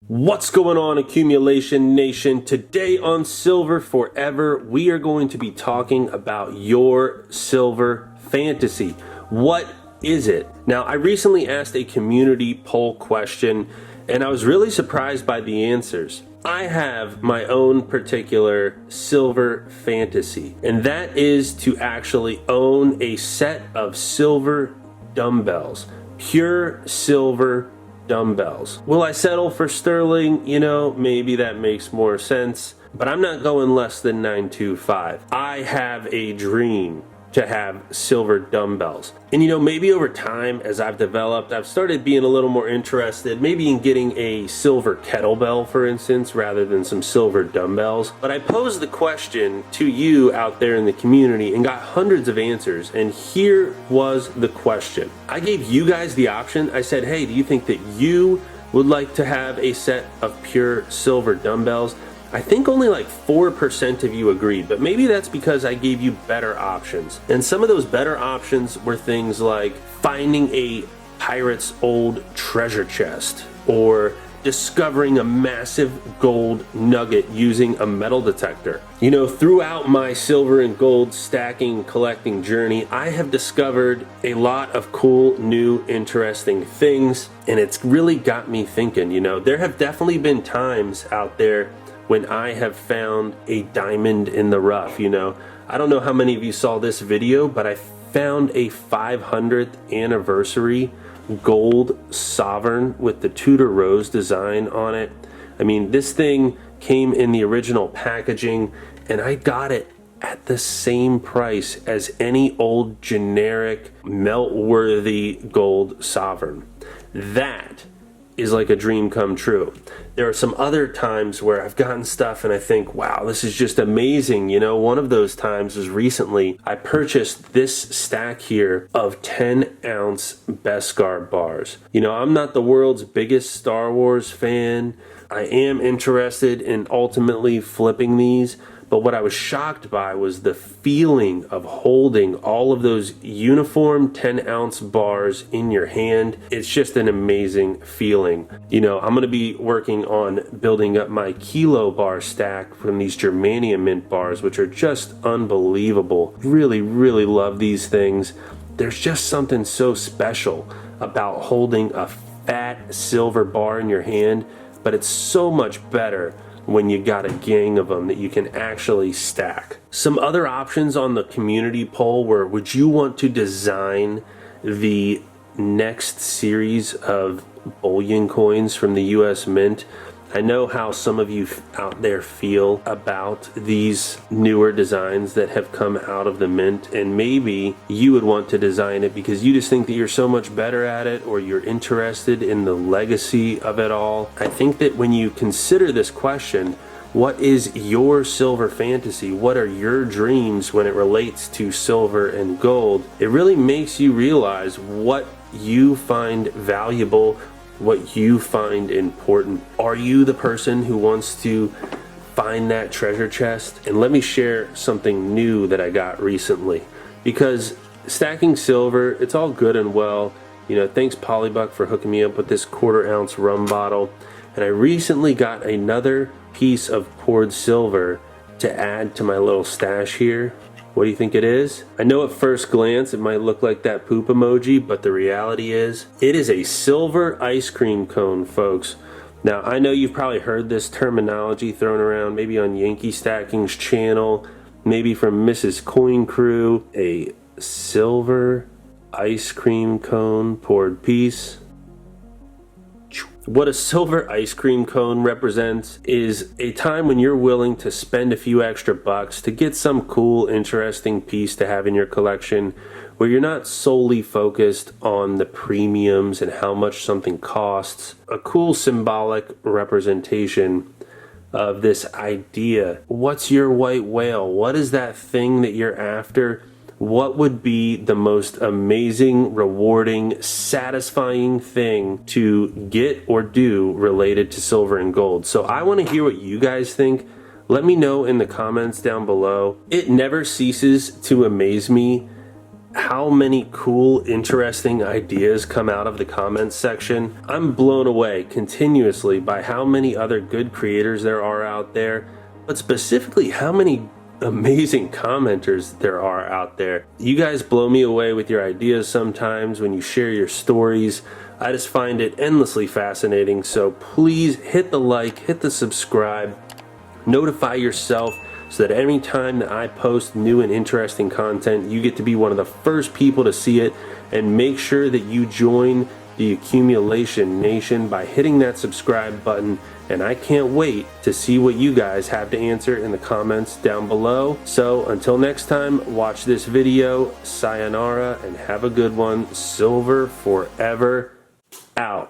What's going on, Accumulation Nation? Today on Silver Forever, we are going to be talking about your silver fantasy. What is it? Now, I recently asked a community poll question, and I was really surprised by the answers. I have my own particular silver fantasy, and that is to actually own a set of silver dumbbells, pure silver dumbbells. Will I settle for sterling? You know, maybe that makes more sense, but I'm not going less than 925. I have a dream to have silver dumbbells. And you know, maybe over time as I've developed, I've started being a little more interested, maybe in getting a silver kettlebell, for instance, rather than some silver dumbbells. But I posed the question to you out there in the community and got hundreds of answers. And here was the question. I gave you guys the option. I said, hey, do you think that you would like to have a set of pure silver dumbbells? I think only like 4% of you agreed, but maybe that's because I gave you better options. And some of those better options were things like finding a pirate's old treasure chest, or discovering a massive gold nugget using a metal detector. You know, throughout my silver and gold stacking collecting journey, I have discovered a lot of cool, new, interesting things, and it's really got me thinking. You know, there have definitely been times out there when I have found a diamond in the rough. You know, I don't know how many of you saw this video, but I found a 500th anniversary gold sovereign with the Tudor rose design on it. I mean, this thing came in the original packaging, and I got it at the same price as any old generic melt-worthy gold sovereign. That is like a dream come true. There are some other times where I've gotten stuff and I think, wow, this is just amazing. You know, one of those times was recently. I purchased this stack here of 10-ounce Beskar bars. You know, I'm not the world's biggest Star Wars fan. I am interested in ultimately flipping these, but what I was shocked by was the feeling of holding all of those uniform 10-ounce bars in your hand. It's just an amazing feeling. You know, I'm going to be working on building up my kilo bar stack from these germanium mint bars, which are just unbelievable. Really, really love these things. There's just something so special about holding a fat silver bar in your hand, but it's so much better when you got a gang of them that you can actually stack. Some other options on the community poll were, would you want to design the next series of bullion coins from the US Mint? I know how some of you out there feel about these newer designs that have come out of the mint, and maybe you would want to design it because you just think that you're so much better at it, or you're interested in the legacy of it all. I think that when you consider this question, what is your silver fantasy? What are your dreams when it relates to silver and gold? It really makes you realize what you find valuable, what you find important. Are you the person who wants to find that treasure chest? And let me share something new that I got recently, because stacking silver, it's all good and well. You know, thanks Polybuck for hooking me up with this 1/4 ounce rum bottle. And I recently got another piece of poured silver to add to my little stash here. What do you think it is? I know at first glance it might look like that poop emoji, but the reality is it is a silver ice cream cone, folks. Now, I know you've probably heard this terminology thrown around, maybe on Yankee Stacking's channel, maybe from Mrs. Coin Crew. A silver ice cream cone poured piece. What a silver ice cream cone represents is a time when you're willing to spend a few extra bucks to get some cool, interesting piece to have in your collection, where you're not solely focused on the premiums and how much something costs. A cool symbolic representation of this idea. What's your white whale? What is that thing that you're after? What would be the most amazing, rewarding, satisfying thing to get or do related to silver and gold? So I want to hear what you guys think. Let me know in the comments down below. It never ceases to amaze me how many cool, interesting ideas come out of the comments section. I'm blown away continuously by how many other good creators there are out there, but specifically how many amazing commenters there are out there. You guys blow me away with your ideas sometimes when you share your stories. I just find it endlessly fascinating. So please hit the like, hit the subscribe, notify yourself so that any time that I post new and interesting content, you get to be one of the first people to see it. And make sure that you join the Accumulation Nation by hitting that subscribe button. And I can't wait to see what you guys have to answer in the comments down below. So until next time, watch this video. Sayonara and have a good one. Silver forever out.